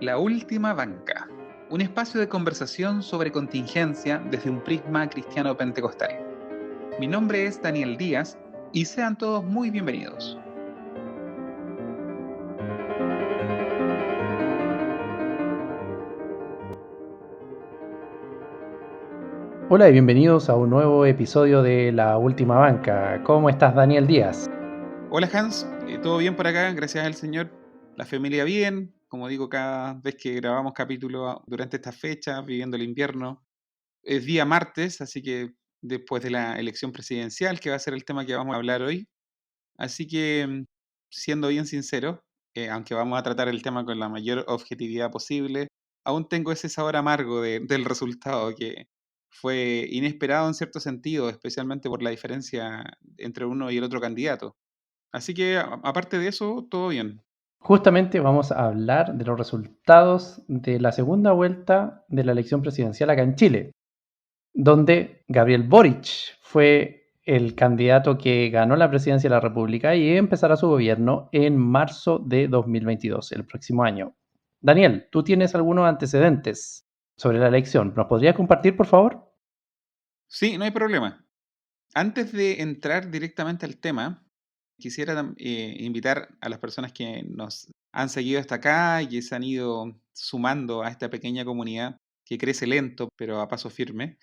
La última banca, un espacio de conversación sobre contingencia desde un prisma cristiano pentecostal. Mi nombre es Daniel Díaz y sean todos muy bienvenidos. Hola y bienvenidos a un nuevo episodio de La Última Banca. ¿Cómo estás, Daniel Díaz? Hola Hans, ¿todo bien por acá? Gracias al Señor. La familia bien, como digo cada vez que grabamos capítulo durante estas fechas, viviendo el invierno. Es día martes, así que después de la elección presidencial, que va a ser el tema que vamos a hablar hoy. Así que, siendo bien sincero, aunque vamos a tratar el tema con la mayor objetividad posible, aún tengo ese sabor amargo del resultado que fue inesperado en cierto sentido, especialmente por la diferencia entre uno y el otro candidato. Así que, aparte de eso, todo bien. Justamente vamos a hablar de los resultados de la segunda vuelta de la elección presidencial acá en Chile, donde Gabriel Boric fue el candidato que ganó la presidencia de la República y empezará su gobierno en marzo de 2022, el próximo año. Daniel, ¿tú tienes algunos antecedentes sobre la elección? ¿Nos podrías compartir, por favor? Sí, no hay problema. Antes de entrar directamente al tema, quisiera invitar a las personas que nos han seguido hasta acá y que se han ido sumando a esta pequeña comunidad que crece lento, pero a paso firme,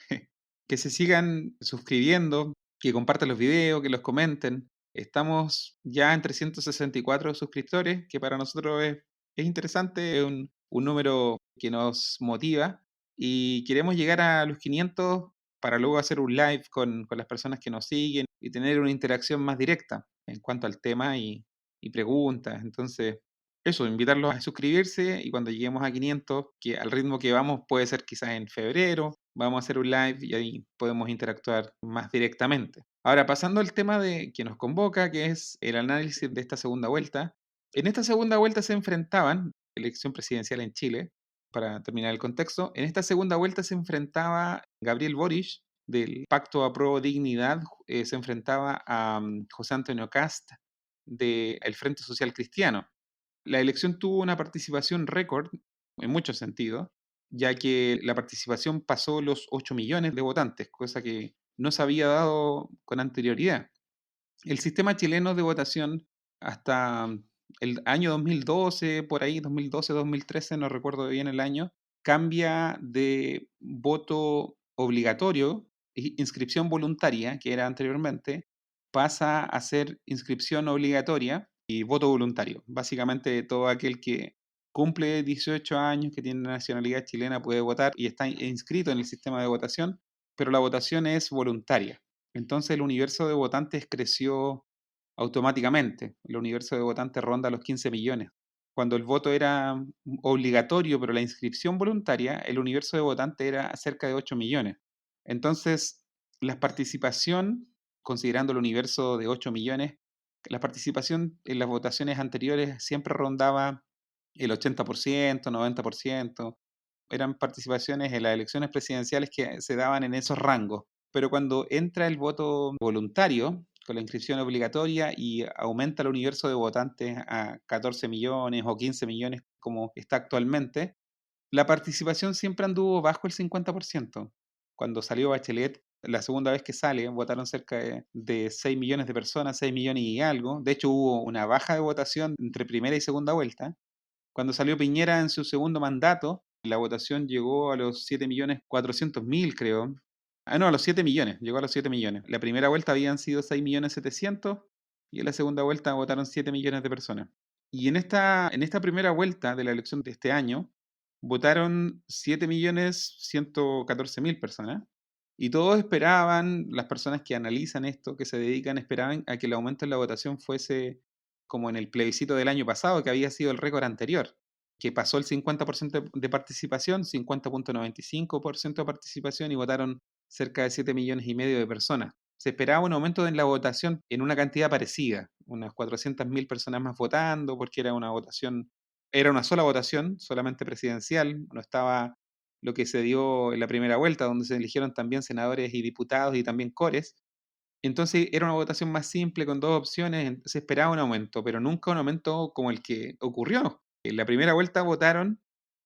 que se sigan suscribiendo, que compartan los videos, que los comenten. Estamos ya en 364 suscriptores, que para nosotros es interesante, es un número que nos motiva y queremos llegar a los 500 para luego hacer un live con las personas que nos siguen y tener una interacción más directa en cuanto al tema y preguntas. Entonces, eso, invitarlos a suscribirse y cuando lleguemos a 500, que al ritmo que vamos puede ser quizás en febrero, vamos a hacer un live y ahí podemos interactuar más directamente. Ahora, pasando al tema de que nos convoca, que es el análisis de esta segunda vuelta. En esta segunda vuelta se enfrentaban, elección presidencial en Chile, para terminar el contexto, en esta segunda vuelta se enfrentaba Gabriel Boric del Pacto Apruebo Dignidad, se enfrentaba a José Antonio Cast del Frente Social Cristiano. La elección tuvo una participación récord en muchos sentidos, ya que la participación pasó los 8 millones de votantes, cosa que no se había dado con anterioridad. El sistema chileno de votación hasta el año 2012, por ahí, 2012, 2013, no recuerdo bien el año, cambia de voto obligatorio, inscripción voluntaria, que era anteriormente, pasa a ser inscripción obligatoria y voto voluntario. Básicamente todo aquel que cumple 18 años, que tiene nacionalidad chilena, puede votar y está inscrito en el sistema de votación, pero la votación es voluntaria. Entonces el universo de votantes creció automáticamente. El universo de votantes ronda los 15 millones. Cuando el voto era obligatorio, pero la inscripción voluntaria, el universo de votantes era cerca de 8 millones. Entonces, la participación, considerando el universo de 8 millones, la participación en las votaciones anteriores siempre rondaba el 80%, 90%. Eran participaciones en las elecciones presidenciales que se daban en esos rangos. Pero cuando entra el voto voluntario, con la inscripción obligatoria y aumenta el universo de votantes a 14 millones o 15 millones como está actualmente, la participación siempre anduvo bajo el 50%. Cuando salió Bachelet, la segunda vez que sale, votaron cerca de 6 millones de personas, 6 millones y algo. De hecho, hubo una baja de votación entre primera y segunda vuelta. Cuando salió Piñera en su segundo mandato, la votación llegó a los 7.400.000, creo. Ah, no, a los 7 millones, llegó a los 7 millones. La primera vuelta habían sido 6.700.000 y en la segunda vuelta votaron 7 millones de personas. Y en esta primera vuelta de la elección de este año, votaron 7.114.000 personas. Y todos esperaban, las personas que analizan esto, que se dedican, esperaban a que el aumento en la votación fuese como en el plebiscito del año pasado, que había sido el récord anterior, que pasó el 50% de participación, 50.95% de participación y votaron cerca de 7 millones y medio de personas. Se esperaba un aumento en la votación en una cantidad parecida, unas 400.000 personas más votando, porque era una sola votación, solamente presidencial, no estaba lo que se dio en la primera vuelta, donde se eligieron también senadores y diputados y también cores. Entonces era una votación más simple con dos opciones, se esperaba un aumento, pero nunca un aumento como el que ocurrió. En la primera vuelta votaron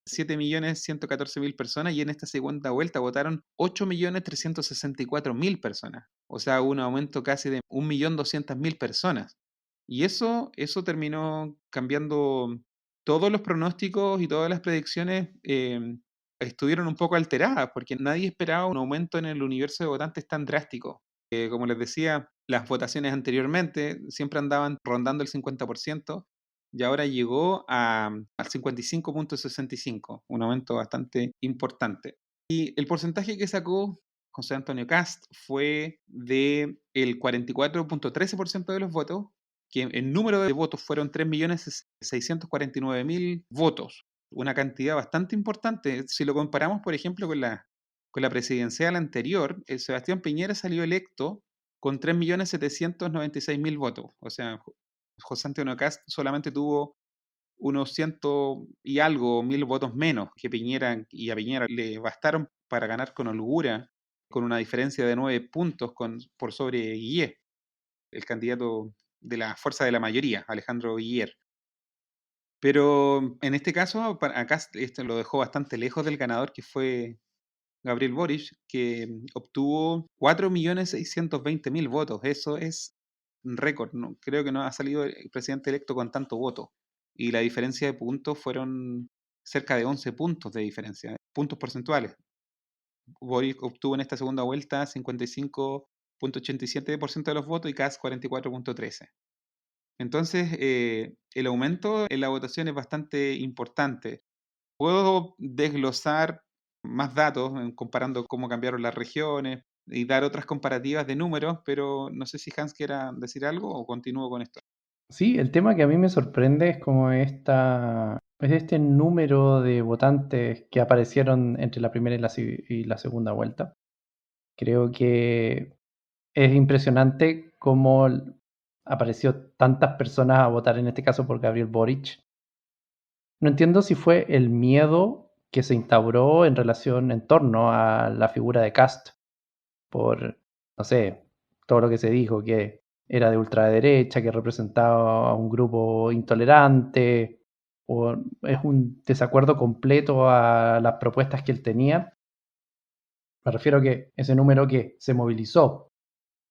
7.114.000 personas y en esta segunda vuelta votaron 8.364.000 personas. O sea, un aumento casi de 1.200.000 personas. Y eso terminó cambiando todos los pronósticos y todas las predicciones. Estuvieron un poco alteradas porque nadie esperaba un aumento en el universo de votantes tan drástico. Como les decía, las votaciones anteriormente siempre andaban rondando el 50% y ahora llegó al 55.65, un aumento bastante importante. Y el porcentaje que sacó José Antonio Cast fue del 44.13% de los votos, que en número de votos fueron 3.649.000 votos, una cantidad bastante importante. Si lo comparamos, por ejemplo, con la presidencial anterior, el Sebastián Piñera salió electo con 3.796.000 votos. O sea, José Antonio Cast solamente tuvo unos ciento y algo mil votos menos que Piñera, y a Piñera le bastaron para ganar con holgura, con una diferencia de 9 puntos por sobre Guillet, el candidato de la fuerza de la mayoría, Alejandro Guillet. Pero en este caso, acá esto lo dejó bastante lejos del ganador, que fue Gabriel Boric, que obtuvo 4.620.000 votos. Eso es un récord. ¿No? Creo que no ha salido el presidente electo con tanto voto. Y la diferencia de puntos fueron cerca de 11 puntos de diferencia, puntos porcentuales. Boric obtuvo en esta segunda vuelta 55.87% de los votos y Kast 44.13%. Entonces, el aumento en la votación es bastante importante. Puedo desglosar más datos comparando cómo cambiaron las regiones y dar otras comparativas de números, pero no sé si Hans quiera decir algo o continúo con esto. Sí, el tema que a mí me sorprende es como es este número de votantes que aparecieron entre la primera y la segunda vuelta. Creo que es impresionante cómo apareció tantas personas a votar, en este caso por Gabriel Boric. No entiendo si fue el miedo que se instauró en torno a la figura de Kast, por, no sé, todo lo que se dijo, que era de ultraderecha, que representaba a un grupo intolerante, o es un desacuerdo completo a las propuestas que él tenía. Me refiero a que ese número que se movilizó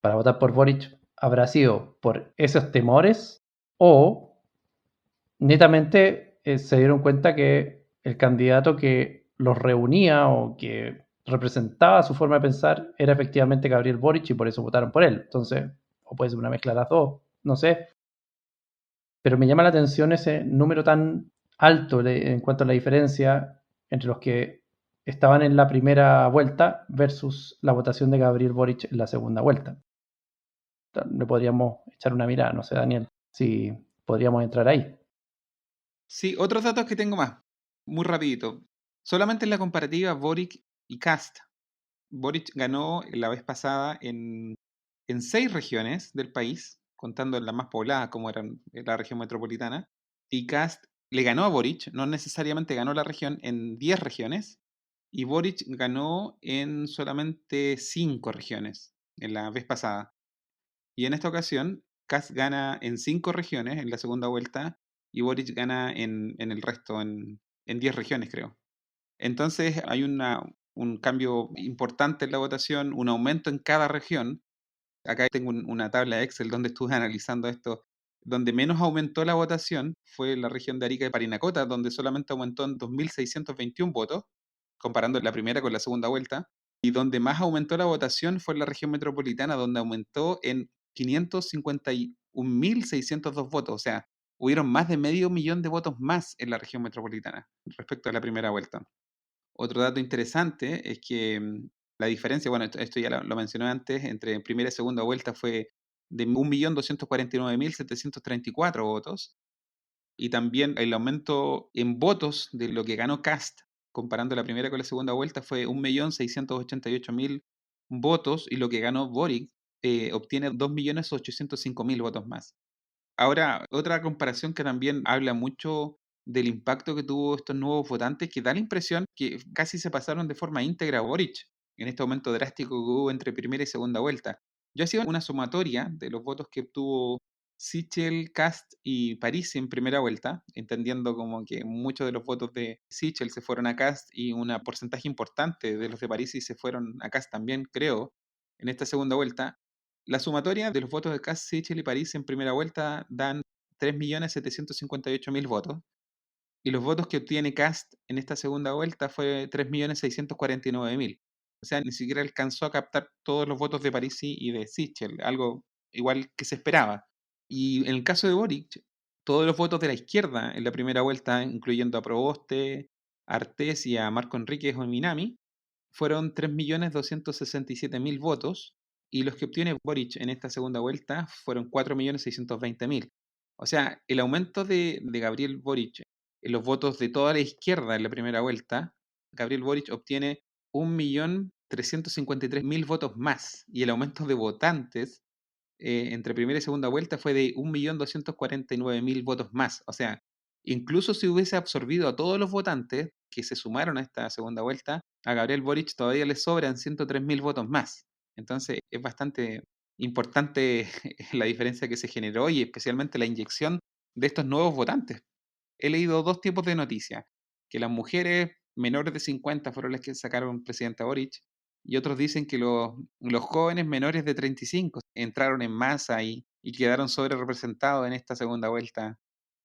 para votar por Boric habrá sido por esos temores o netamente se dieron cuenta que el candidato que los reunía o que representaba su forma de pensar era efectivamente Gabriel Boric y por eso votaron por él. Entonces, o puede ser una mezcla de las dos, no sé. Pero me llama la atención ese número tan alto en cuanto a la diferencia entre los que estaban en la primera vuelta versus la votación de Gabriel Boric en la segunda vuelta. Le podríamos echar una mirada, no sé, Daniel, si podríamos entrar ahí. Sí, otros datos que tengo más, muy rapidito. Solamente en la comparativa Boric y Kast. Boric ganó la vez pasada en 6 regiones del país, contando las más pobladas como eran la región metropolitana, y Kast le ganó a Boric, no necesariamente ganó la región, en 10 regiones, y Boric ganó en solamente 5 regiones en la vez pasada. Y en esta ocasión, Kast gana en 5 regiones en la segunda vuelta y Boric gana en el resto, en 10 regiones creo. Entonces hay un cambio importante en la votación, un aumento en cada región. Acá tengo una tabla Excel donde estuve analizando esto. Donde menos aumentó la votación fue la región de Arica y Parinacota, donde solamente aumentó en 2.621 votos, comparando la primera con la segunda vuelta. Y donde más aumentó la votación fue en la región metropolitana, donde aumentó en 551.602 votos. O sea, hubieron más de medio millón de votos más en la región metropolitana respecto a la primera vuelta. Otro dato interesante es que la diferencia, bueno, esto ya lo mencioné antes, entre primera y segunda vuelta fue de 1.249.734 votos. Y también el aumento en votos de lo que ganó Cast, comparando la primera con la segunda vuelta, fue 1.688.000 votos, y lo que ganó Boric obtiene 2.805.000 votos más. Ahora, otra comparación que también habla mucho del impacto que tuvo estos nuevos votantes, que da la impresión que casi se pasaron de forma íntegra a Boric en este aumento drástico que hubo entre primera y segunda vuelta. Yo hacía una sumatoria de los votos que obtuvo Sichel, Kast y Parisi en primera vuelta, entendiendo como que muchos de los votos de Sichel se fueron a Kast y un porcentaje importante de los de Parisi se fueron a Kast también, creo, en esta segunda vuelta. La sumatoria de los votos de Kast, Sichel y Parisi en primera vuelta dan 3.758.000 votos. Y los votos que obtiene Kast en esta segunda vuelta fue 3.649.000. O sea, ni siquiera alcanzó a captar todos los votos de Parisi y de Sichel, algo igual que se esperaba. Y en el caso de Boric, todos los votos de la izquierda en la primera vuelta, incluyendo a Proboste, a Artés y a Marco Enríquez o Minami, fueron 3.267.000 votos, y los que obtiene Boric en esta segunda vuelta fueron 4.620.000. O sea, el aumento de Gabriel Boric en los votos de toda la izquierda en la primera vuelta, Gabriel Boric obtiene 1.353.000 votos más, y el aumento de votantes entre primera y segunda vuelta fue de 1.249.000 votos más. O sea, incluso si hubiese absorbido a todos los votantes que se sumaron a esta segunda vuelta, a Gabriel Boric todavía le sobran 103.000 votos más. Entonces es bastante importante la diferencia que se generó y especialmente la inyección de estos nuevos votantes. He leído dos tipos de noticias, que las mujeres menores de 50 fueron las que sacaron presidenta Boric, y otros dicen que los jóvenes menores de 35 entraron en masa y quedaron sobre representados en esta segunda vuelta.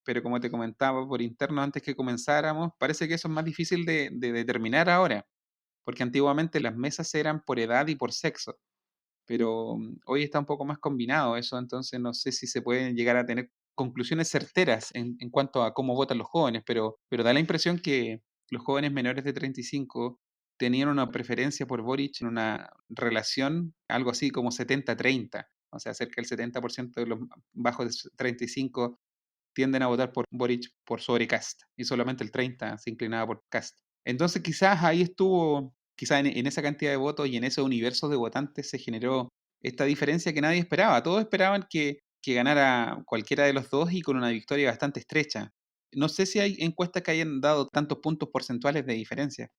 Pero como te comentaba por interno antes que comenzáramos, parece que eso es más difícil de determinar ahora, porque antiguamente las mesas eran por edad y por sexo, pero hoy está un poco más combinado eso, entonces no sé si se pueden llegar a tener conclusiones certeras en cuanto a cómo votan los jóvenes, pero da la impresión que los jóvenes menores de 35 tenían una preferencia por Boric en una relación algo así como 70-30, o sea, cerca del 70% de los bajos de 35 tienden a votar por Boric por sobre Kast, y solamente el 30 se inclinaba por Kast. Entonces quizás ahí estuvo, quizás en esa cantidad de votos y en ese universo de votantes se generó esta diferencia que nadie esperaba. Todos esperaban que ganara cualquiera de los dos y con una victoria bastante estrecha. No sé si hay encuestas que hayan dado tantos puntos porcentuales de diferencia.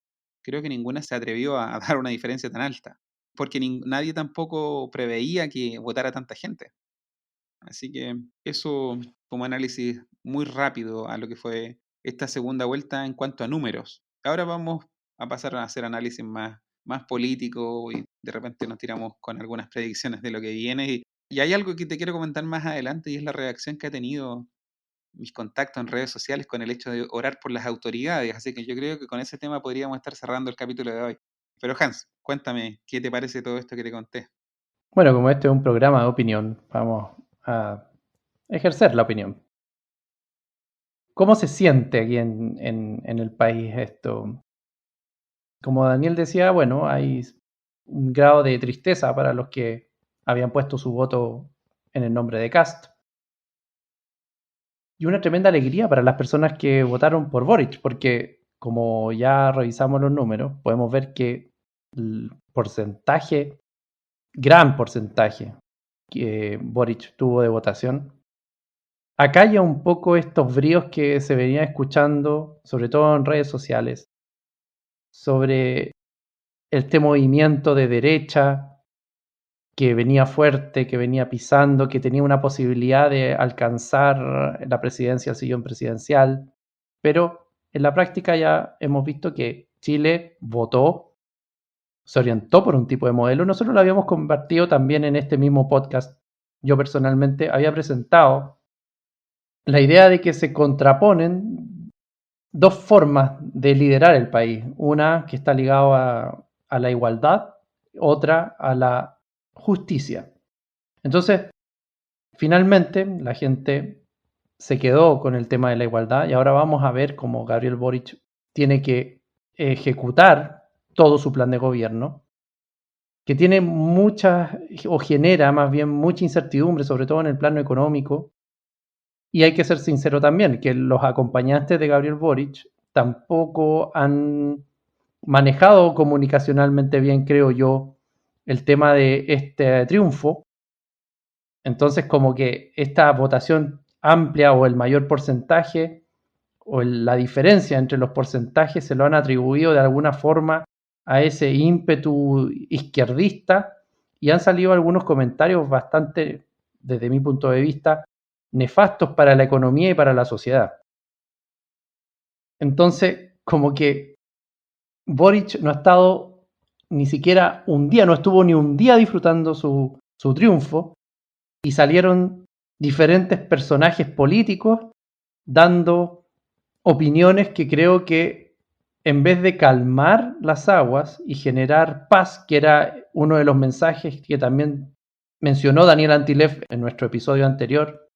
Creo que ninguna se atrevió a dar una diferencia tan alta, porque nadie tampoco preveía que votara tanta gente. Así que eso como análisis muy rápido a lo que fue esta segunda vuelta en cuanto a números. Ahora vamos a pasar a hacer análisis más político y de repente nos tiramos con algunas predicciones de lo que viene. Y hay algo que te quiero comentar más adelante y es la reacción que ha tenido mis contactos en redes sociales con el hecho de orar por las autoridades. Así que yo creo que con ese tema podríamos estar cerrando el capítulo de hoy. Pero Hans, cuéntame, ¿qué te parece todo esto que te conté? Bueno, como este es un programa de opinión, vamos a ejercer la opinión. ¿Cómo se siente aquí en el país esto? Como Daniel decía, bueno, hay un grado de tristeza para los que habían puesto su voto en el nombre de Kast. Y una tremenda alegría para las personas que votaron por Boric, porque como ya revisamos los números, podemos ver que el porcentaje, gran porcentaje que Boric tuvo de votación, acalla un poco estos bríos que se venían escuchando, sobre todo en redes sociales, sobre este movimiento de derecha que venía fuerte, que venía pisando, que tenía una posibilidad de alcanzar la presidencia, el sillón presidencial, pero en la práctica ya hemos visto que Chile votó, se orientó por un tipo de modelo. Nosotros lo habíamos compartido también en este mismo podcast. Yo personalmente había presentado la idea de que se contraponen dos formas de liderar el país. Una que está ligada a la igualdad, otra a la justicia. Entonces, finalmente, la gente se quedó con el tema de la igualdad y ahora vamos a ver cómo Gabriel Boric tiene que ejecutar todo su plan de gobierno, que tiene mucha, o genera más bien mucha incertidumbre, sobre todo en el plano económico. Y hay que ser sincero también, que los acompañantes de Gabriel Boric tampoco han manejado comunicacionalmente bien, creo yo, el tema de este triunfo. Entonces, como que esta votación amplia o el mayor porcentaje o la diferencia entre los porcentajes se lo han atribuido de alguna forma a ese ímpetu izquierdista y han salido algunos comentarios bastante, desde mi punto de vista, nefastos para la economía y para la sociedad. Entonces, como que Boric no ha estado ni siquiera un día, no estuvo ni un día disfrutando su triunfo, y salieron diferentes personajes políticos dando opiniones que creo que en vez de calmar las aguas y generar paz, que era uno de los mensajes que también mencionó Daniel Antilef en nuestro episodio anterior,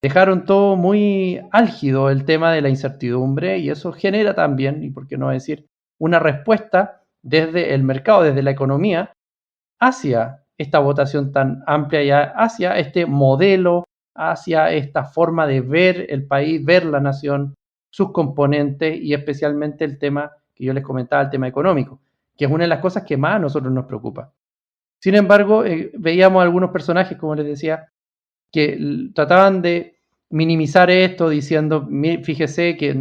dejaron todo muy álgido el tema de la incertidumbre, y eso genera también, y por qué no decir, una respuesta desde el mercado, desde la economía, hacia esta votación tan amplia y hacia este modelo, hacia esta forma de ver el país, ver la nación, sus componentes, y especialmente el tema que yo les comentaba, el tema económico, que es una de las cosas que más a nosotros nos preocupa. Sin embargo, veíamos algunos personajes, como les decía, que trataban de minimizar esto diciendo, fíjese que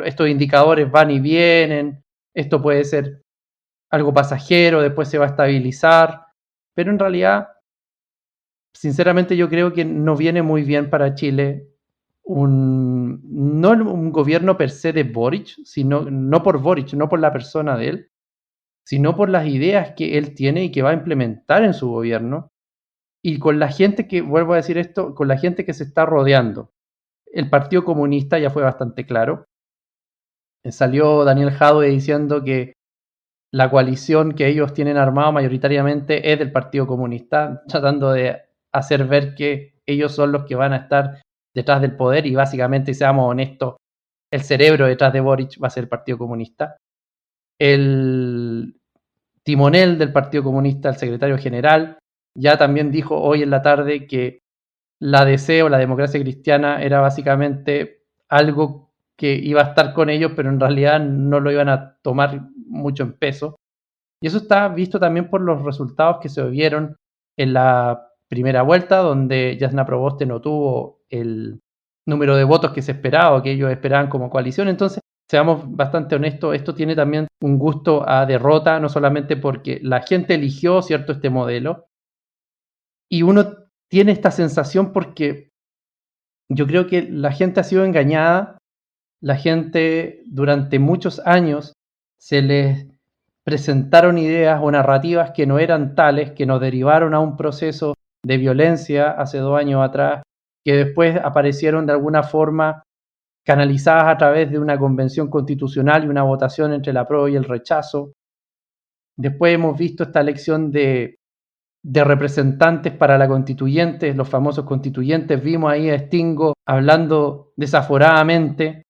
estos indicadores van y vienen, esto puede ser algo pasajero, después se va a estabilizar, pero en realidad, sinceramente yo creo que no viene muy bien para Chile no un gobierno per se de Boric, sino no por Boric, no por la persona de él, sino por las ideas que él tiene y que va a implementar en su gobierno, y con la gente que, vuelvo a decir esto, con la gente que se está rodeando. El Partido Comunista ya fue bastante claro. Salió Daniel Jadwe diciendo que la coalición que ellos tienen armado mayoritariamente es del Partido Comunista, tratando de hacer ver que ellos son los que van a estar detrás del poder, y básicamente, seamos honestos, el cerebro detrás de Boric va a ser el Partido Comunista. El timonel del Partido Comunista, el secretario general, ya también dijo hoy en la tarde que la DC o la democracia cristiana era básicamente algo que iba a estar con ellos, pero en realidad no lo iban a tomar mucho en peso. Y eso está visto también por los resultados que se vieron en la primera vuelta, donde Jasna Proboste no tuvo el número de votos que se esperaba, que ellos esperaban como coalición. Entonces, seamos bastante honestos, esto tiene también un gusto a derrota, no solamente porque la gente eligió, ¿cierto?, este modelo, y uno tiene esta sensación porque yo creo que la gente ha sido engañada, la gente durante muchos años se les presentaron ideas o narrativas que no eran tales, que nos derivaron a un proceso de violencia hace 2 años atrás, que después aparecieron de alguna forma canalizadas a través de una convención constitucional y una votación entre el apruebo y el rechazo. Después hemos visto esta elección de representantes para la constituyente, los famosos constituyentes. Vimos ahí a Stingo hablando desaforadamente.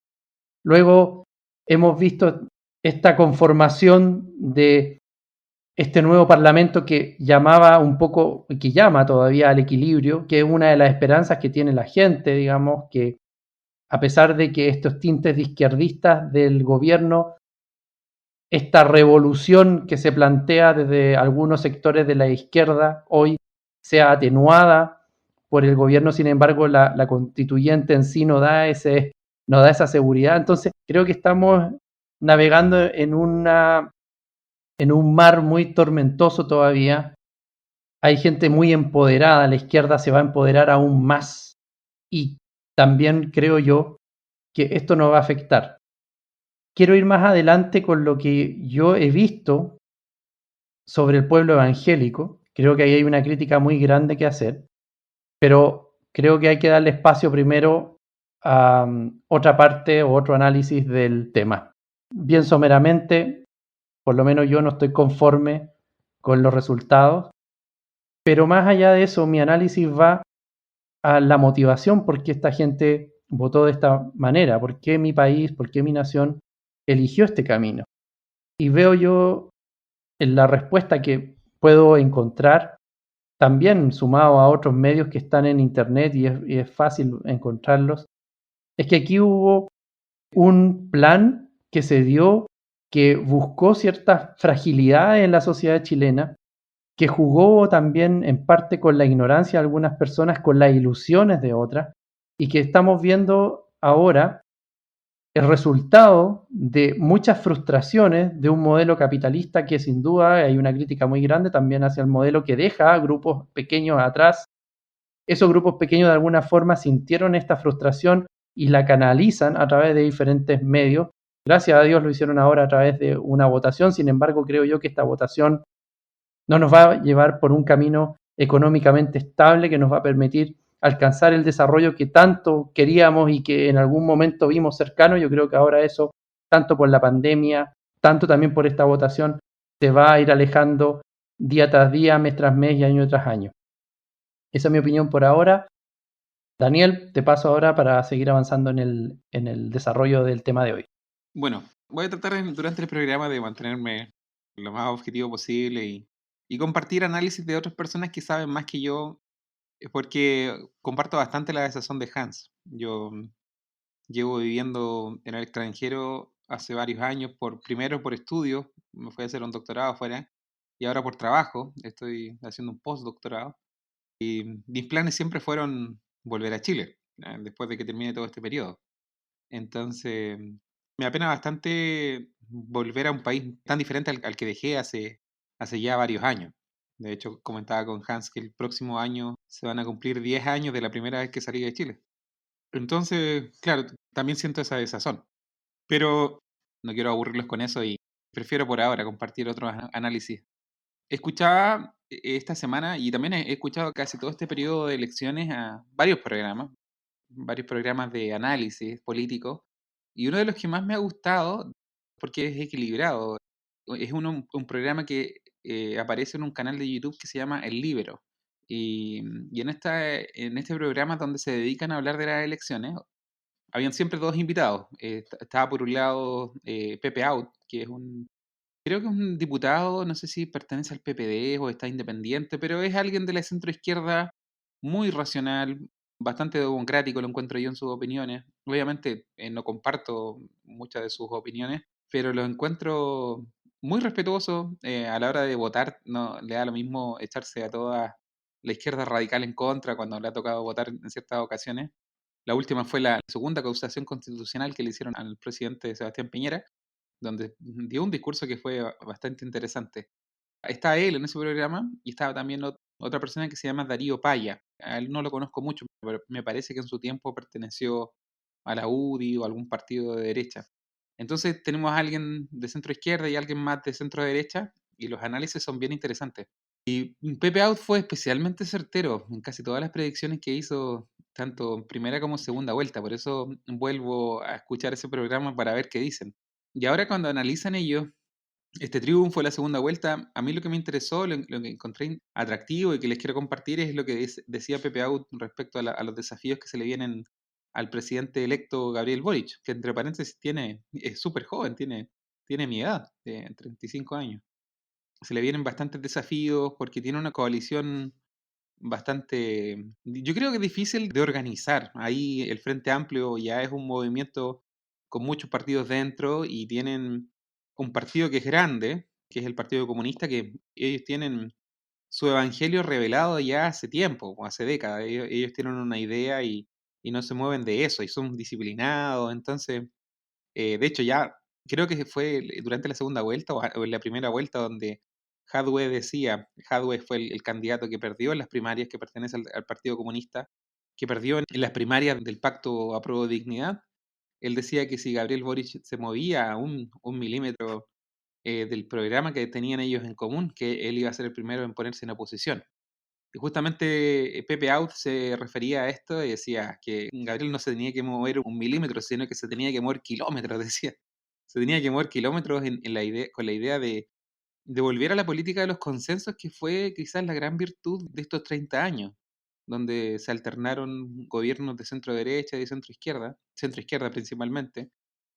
Luego hemos visto esta conformación de este nuevo parlamento que llamaba un poco, que llama todavía al equilibrio, que es una de las esperanzas que tiene la gente, digamos, que a pesar de que estos tintes de izquierdistas del gobierno, esta revolución que se plantea desde algunos sectores de la izquierda hoy sea atenuada por el gobierno, sin embargo la constituyente en sí no da esa seguridad. Entonces creo que estamos navegando en un mar muy tormentoso todavía. Hay gente muy empoderada, la izquierda se va a empoderar aún más, y también creo yo que esto nos va a afectar. Quiero ir más adelante con lo que yo he visto sobre el pueblo evangélico. Creo que ahí hay una crítica muy grande que hacer, pero creo que hay que darle espacio primero a otra parte o otro análisis del tema. Bien someramente, por lo menos yo no estoy conforme con los resultados, pero más allá de eso, mi análisis va a la motivación por qué esta gente votó de esta manera, por qué mi país, por qué mi nación eligió este camino. Y veo yo en la respuesta que puedo encontrar, también sumado a otros medios que están en internet y es fácil encontrarlos, es que aquí hubo un plan que se dio, que buscó ciertas fragilidades en la sociedad chilena, que jugó también en parte con la ignorancia de algunas personas, con las ilusiones de otras, y que estamos viendo ahora el resultado de muchas frustraciones de un modelo capitalista que sin duda hay una crítica muy grande también hacia el modelo, que deja a grupos pequeños atrás, esos grupos pequeños de alguna forma sintieron esta frustración y la canalizan a través de diferentes medios. Gracias a Dios lo hicieron ahora a través de una votación, sin embargo creo yo que esta votación no nos va a llevar por un camino económicamente estable que nos va a permitir alcanzar el desarrollo que tanto queríamos y que en algún momento vimos cercano. Yo creo que ahora eso, tanto por la pandemia, tanto también por esta votación, se va a ir alejando día tras día, mes tras mes y año tras año. Esa es mi opinión por ahora. Daniel, te paso ahora para seguir avanzando en el desarrollo del tema de hoy. Bueno, voy a tratar durante el programa de mantenerme lo más objetivo posible y compartir análisis de otras personas que saben más que yo, porque comparto bastante la desazón de Hans. Yo llevo viviendo en el extranjero hace varios años, primero por estudio, me fui a hacer un doctorado afuera, y ahora por trabajo, estoy haciendo un postdoctorado. Y mis planes siempre fueron volver a Chile, después de que termine todo este periodo. Entonces, me apena bastante volver a un país tan diferente al que dejé hace ya varios años. De hecho, comentaba con Hans que el próximo año se van a cumplir 10 años de la primera vez que salí de Chile. Entonces, claro, también siento esa desazón. Pero no quiero aburrirlos con eso y prefiero por ahora compartir otros análisis. Escuchaba esta semana y también he escuchado casi todo este periodo de elecciones a varios programas de análisis político, y uno de los que más me ha gustado, porque es equilibrado, es un programa que aparece en un canal de YouTube que se llama El Líbero. Y en este programa donde se dedican a hablar de las elecciones, habían siempre dos invitados. Estaba por un lado Pepe Out, que creo que es un diputado, no sé si pertenece al PPD o está independiente, pero es alguien de la centroizquierda muy racional, bastante democrático, lo encuentro yo en sus opiniones. Obviamente no comparto muchas de sus opiniones, pero lo encuentro muy respetuoso a la hora de votar. No le da lo mismo echarse a toda la izquierda radical en contra cuando le ha tocado votar en ciertas ocasiones. La última fue la segunda acusación constitucional que le hicieron al presidente Sebastián Piñera, donde dio un discurso que fue bastante interesante. Está él en ese programa y estaba también otra persona que se llama Darío Paya. A él no lo conozco mucho, pero me parece que en su tiempo perteneció a la UDI o a algún partido de derecha. Entonces tenemos a alguien de centro izquierda y alguien más de centro derecha y los análisis son bien interesantes. Y Pepe Out fue especialmente certero en casi todas las predicciones que hizo, tanto en primera como en segunda vuelta. Por eso vuelvo a escuchar ese programa para ver qué dicen. Y ahora cuando analizan ellos este triunfo, la segunda vuelta, a mí lo que me interesó, lo que encontré atractivo y que les quiero compartir es lo que decía Pepe Out respecto a los desafíos que se le vienen al presidente electo Gabriel Boric, que entre paréntesis es súper joven, tiene mi edad, de 35 años. Se le vienen bastantes desafíos porque tiene una coalición bastante, yo creo que difícil de organizar. Ahí el Frente Amplio ya es un movimiento con muchos partidos dentro y tienen un partido que es grande, que es el Partido Comunista, que ellos tienen su evangelio revelado ya hace tiempo, o hace décadas. Ellos tienen una idea y no se mueven de eso y son disciplinados. Entonces, de hecho, ya creo que fue durante la segunda vuelta o en la primera vuelta donde Hadwe fue el candidato que perdió en las primarias, que pertenece al Partido Comunista, que perdió en las primarias del Pacto Apruebo Dignidad. Él decía que si Gabriel Boric se movía a un milímetro del programa que tenían ellos en común, que él iba a ser el primero en ponerse en oposición. Y justamente Pepe Out se refería a esto y decía que Gabriel no se tenía que mover un milímetro, sino que se tenía que mover kilómetros, decía. Se tenía que mover kilómetros con la idea de volver a la política de los consensos, que fue quizás la gran virtud de estos 30 años, donde se alternaron gobiernos de centro derecha y de centro izquierda principalmente.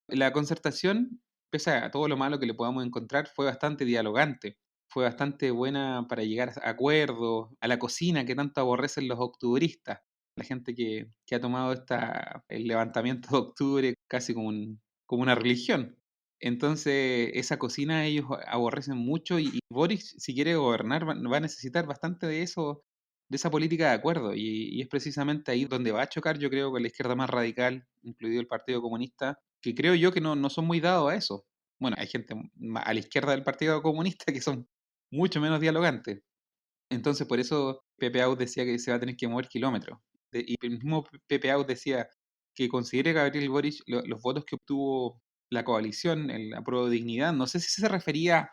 La concertación, pese a todo lo malo que le podamos encontrar, fue bastante dialogante, fue bastante buena para llegar a acuerdos, a la cocina que tanto aborrecen los octubristas, la gente que ha tomado el levantamiento de octubre casi como una religión. Entonces, esa cocina ellos aborrecen mucho y Boris, si quiere gobernar, va a necesitar bastante de eso, de esa política de acuerdo. Y es precisamente ahí donde va a chocar, yo creo, con la izquierda más radical, incluido el Partido Comunista, que creo yo que no son muy dados a eso. Bueno, hay gente a la izquierda del Partido Comunista que son mucho menos dialogantes. Entonces, por eso Pepe Out decía que se va a tener que mover kilómetros. Y el mismo Pepe Out decía que considere Gabriel Boric los votos que obtuvo la coalición, el Apruebo Dignidad. No sé si se refería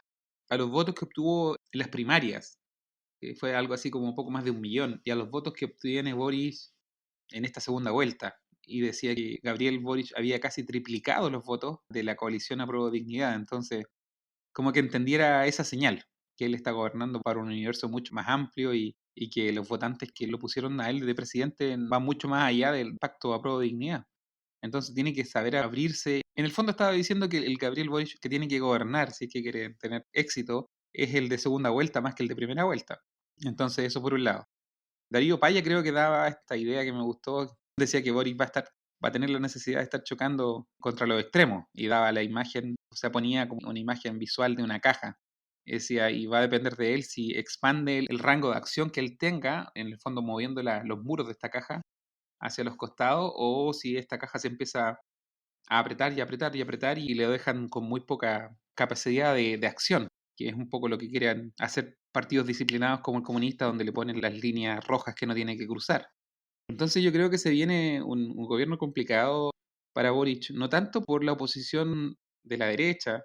a los votos que obtuvo en las primarias, que fue algo así como un poco más de 1 millón, y a los votos que obtiene Boric en esta segunda vuelta. Y decía que Gabriel Boric había casi triplicado los votos de la coalición Apruebo Dignidad. Entonces, como que entendiera esa señal, que él está gobernando para un universo mucho más amplio y que los votantes que lo pusieron a él de presidente van mucho más allá del pacto Apruebo Dignidad. Entonces tiene que saber abrirse. En el fondo estaba diciendo que el Gabriel Boric que tiene que gobernar, si es que quiere tener éxito, es el de segunda vuelta más que el de primera vuelta. Entonces eso por un lado. Darío Paya creo que daba esta idea que me gustó. Decía que Boric va a tener la necesidad de estar chocando contra los extremos y daba la imagen, o sea, ponía como una imagen visual de una caja. Decía, y va a depender de él si expande el rango de acción que él tenga, en el fondo moviendo los muros de esta caja hacia los costados, o si esta caja se empieza a apretar y apretar y apretar y le dejan con muy poca capacidad de acción, que es un poco lo que quieren hacer partidos disciplinados como el comunista, donde le ponen las líneas rojas que no tiene que cruzar. Entonces yo creo que se viene un gobierno complicado para Boric, no tanto por la oposición de la derecha,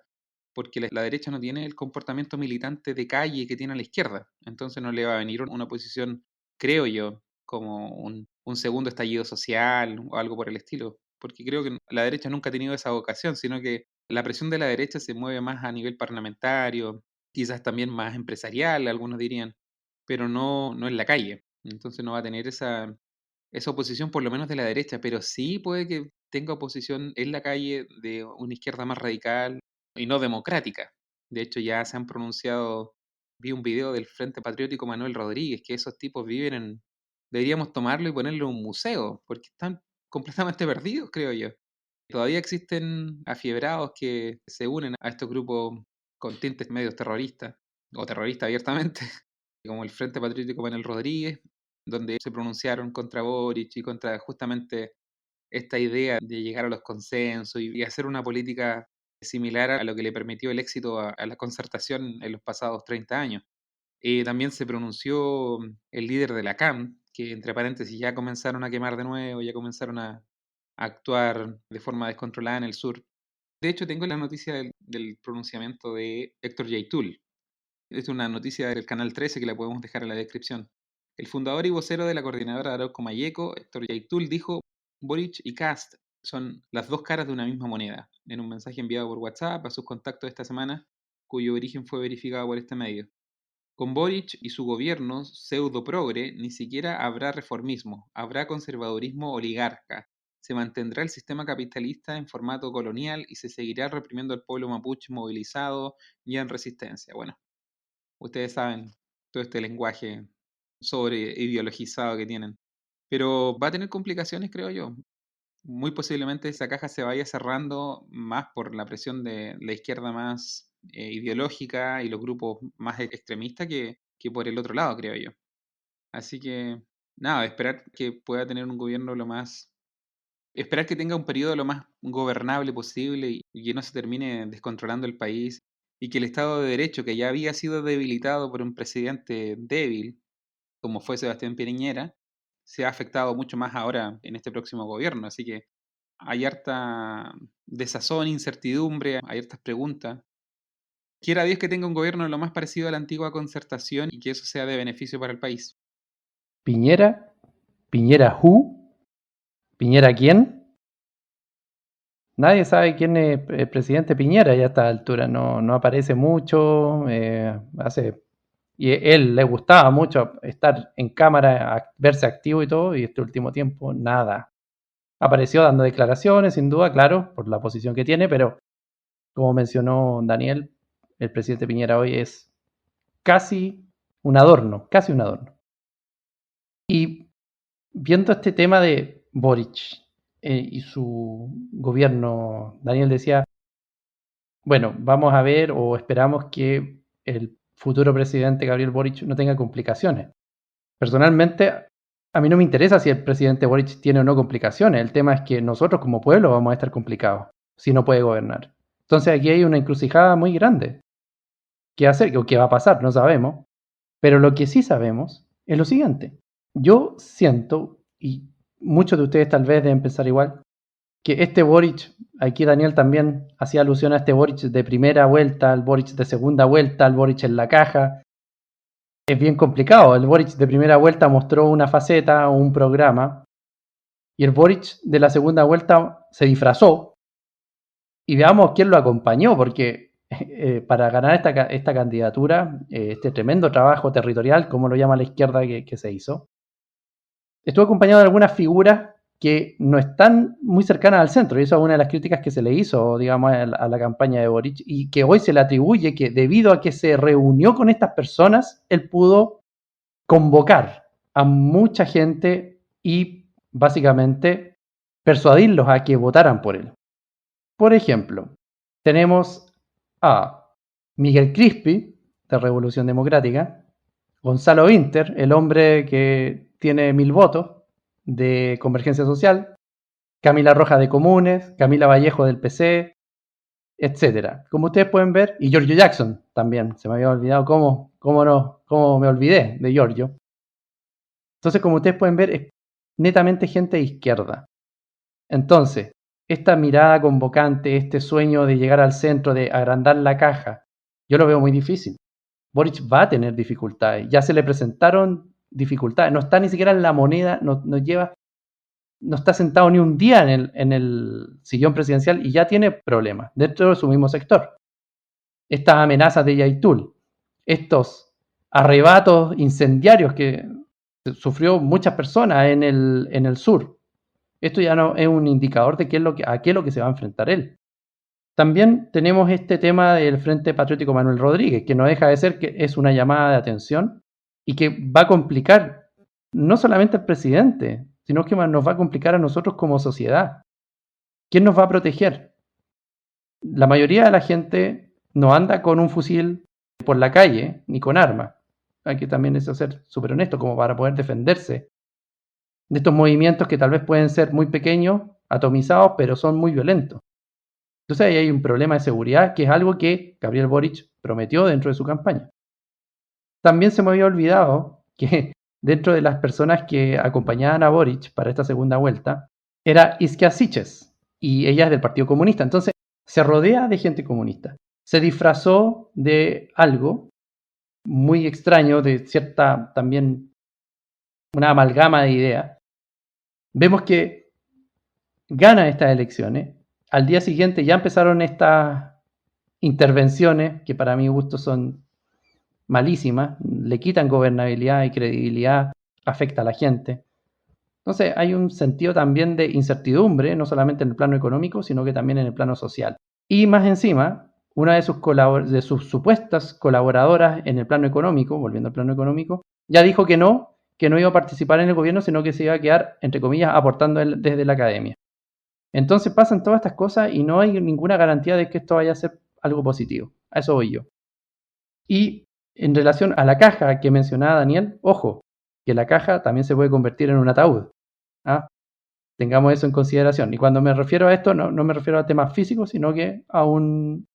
porque la derecha no tiene el comportamiento militante de calle que tiene la izquierda. Entonces no le va a venir una oposición, creo yo, como un segundo estallido social o algo por el estilo. Porque creo que la derecha nunca ha tenido esa vocación, sino que la presión de la derecha se mueve más a nivel parlamentario, quizás también más empresarial, algunos dirían, pero no en la calle. Entonces no va a tener esa oposición, por lo menos de la derecha, pero sí puede que tenga oposición en la calle de una izquierda más radical y no democrática. De hecho, ya se han pronunciado, vi un video del Frente Patriótico Manuel Rodríguez, que esos tipos deberíamos tomarlo y ponerlo en un museo, porque están completamente perdidos, creo yo. Todavía existen afiebrados que se unen a estos grupos con tintes medios terroristas, o terroristas abiertamente, como el Frente Patriótico Manuel Rodríguez, donde se pronunciaron contra Boric y contra justamente esta idea de llegar a los consensos y hacer una política similar a lo que le permitió el éxito a la concertación en los pasados 30 años. También se pronunció el líder de la CAM, que entre paréntesis ya comenzaron a quemar de nuevo, ya comenzaron a actuar de forma descontrolada en el sur. De hecho, tengo la noticia del pronunciamiento de Héctor Yaitul. Es una noticia del Canal 13 que la podemos dejar en la descripción. El fundador y vocero de la coordinadora de Arauco Mayeco, Héctor Yaitul, dijo: Boric y Kast son las dos caras de una misma moneda, en un mensaje enviado por WhatsApp a sus contactos esta semana, cuyo origen fue verificado por este medio. Con Boric y su gobierno pseudo-progre ni siquiera habrá reformismo, habrá conservadurismo oligarca. Se mantendrá el sistema capitalista en formato colonial y se seguirá reprimiendo al pueblo mapuche movilizado y en resistencia. Bueno, ustedes saben todo este lenguaje sobre ideologizado que tienen. Pero va a tener complicaciones, creo yo. Muy posiblemente esa caja se vaya cerrando más por la presión de la izquierda más ideológica y los grupos más extremistas que por el otro lado, creo yo. Así que, nada, esperar que pueda tener un gobierno esperar que tenga un periodo lo más gobernable posible y que no se termine descontrolando el país y que el Estado de Derecho, que ya había sido debilitado por un presidente débil, como fue Sebastián Piñera, se ha afectado mucho más ahora en este próximo gobierno. Así que hay harta desazón, incertidumbre, hay hartas preguntas. Quiera Dios que tenga un gobierno lo más parecido a la antigua concertación y que eso sea de beneficio para el país. Piñera, Piñera who, Piñera quién. Nadie sabe quién es el presidente Piñera ya a esta altura, no aparece mucho, y a él le gustaba mucho estar en cámara, verse activo y todo, y este último tiempo nada. Apareció dando declaraciones, sin duda, claro, por la posición que tiene, pero como mencionó Daniel, el presidente Piñera hoy es casi un adorno, casi un adorno. Y viendo este tema de Boric y su gobierno, Daniel decía, bueno, vamos a ver o esperamos que el futuro presidente Gabriel Boric no tenga complicaciones. Personalmente, a mí no me interesa si el presidente Boric tiene o no complicaciones. El tema es que nosotros como pueblo vamos a estar complicados si no puede gobernar. Entonces aquí hay una encrucijada muy grande. ¿Qué hacer o qué va a pasar? No sabemos. Pero lo que sí sabemos es lo siguiente. Yo siento, y muchos de ustedes tal vez deben pensar igual, que este Boric, aquí Daniel también hacía alusión a este Boric de primera vuelta, al Boric de segunda vuelta, al Boric en la caja. Es bien complicado. El Boric de primera vuelta mostró una faceta o un programa, y el Boric de la segunda vuelta se disfrazó. Y veamos quién lo acompañó, porque para ganar esta candidatura, este tremendo trabajo territorial, como lo llama la izquierda que se hizo, estuvo acompañado de algunas figuras que no están muy cercanas al centro, y eso es una de las críticas que se le hizo, digamos, a la campaña de Boric, y que hoy se le atribuye que debido a que se reunió con estas personas, él pudo convocar a mucha gente y básicamente persuadirlos a que votaran por él. Por ejemplo, tenemos a Miguel Crispi, de Revolución Democrática, Gonzalo Vinter, el hombre que tiene 1000 votos, de Convergencia Social, Camila Rojas de Comunes, Camila Vallejo del PC, etc. Como ustedes pueden ver, y Giorgio Jackson también, se me había olvidado cómo me olvidé de Giorgio. Entonces, como ustedes pueden ver, es netamente gente de izquierda. Entonces, esta mirada convocante, este sueño de llegar al centro, de agrandar la caja, yo lo veo muy difícil. Boric va a tener dificultades, ya se le presentaron dificultades, no está ni siquiera en la moneda, no está sentado ni un día en el sillón presidencial y ya tiene problemas dentro de su mismo sector. Estas amenazas de Yaitul, estos arrebatos incendiarios que sufrió muchas personas en el sur, esto ya no es un indicador de a qué es lo que se va a enfrentar él. También tenemos este tema del Frente Patriótico Manuel Rodríguez, que no deja de ser que es una llamada de atención y que va a complicar no solamente al presidente, sino que nos va a complicar a nosotros como sociedad. ¿Quién nos va a proteger? La mayoría de la gente no anda con un fusil por la calle ni con armas. Hay que también eso ser súper honesto, como para poder defenderse de estos movimientos que tal vez pueden ser muy pequeños, atomizados, pero son muy violentos. Entonces ahí hay un problema de seguridad que es algo que Gabriel Boric prometió dentro de su campaña. También se me había olvidado que dentro de las personas que acompañaban a Boric para esta segunda vuelta era Isquia Siches, y ella es del Partido Comunista. Entonces se rodea de gente comunista. Se disfrazó de algo muy extraño, de cierta también una amalgama de ideas. Vemos que gana estas elecciones. Al día siguiente ya empezaron estas intervenciones que para mi gusto son malísimas, le quitan gobernabilidad y credibilidad, afecta a la gente. Entonces hay un sentido también de incertidumbre, no solamente en el plano económico, sino que también en el plano social. Y más encima, una de sus supuestas colaboradoras en el plano económico, volviendo al plano económico, ya dijo que no iba a participar en el gobierno, sino que se iba a quedar, entre comillas, aportando desde la academia. Entonces pasan todas estas cosas y no hay ninguna garantía de que esto vaya a ser algo positivo. A eso voy yo. Y en relación a la caja que mencionaba Daniel, ojo, que la caja también se puede convertir en un ataúd. ¿Ah? Tengamos eso en consideración. Y cuando me refiero a esto, no me refiero a temas físicos, sino que a un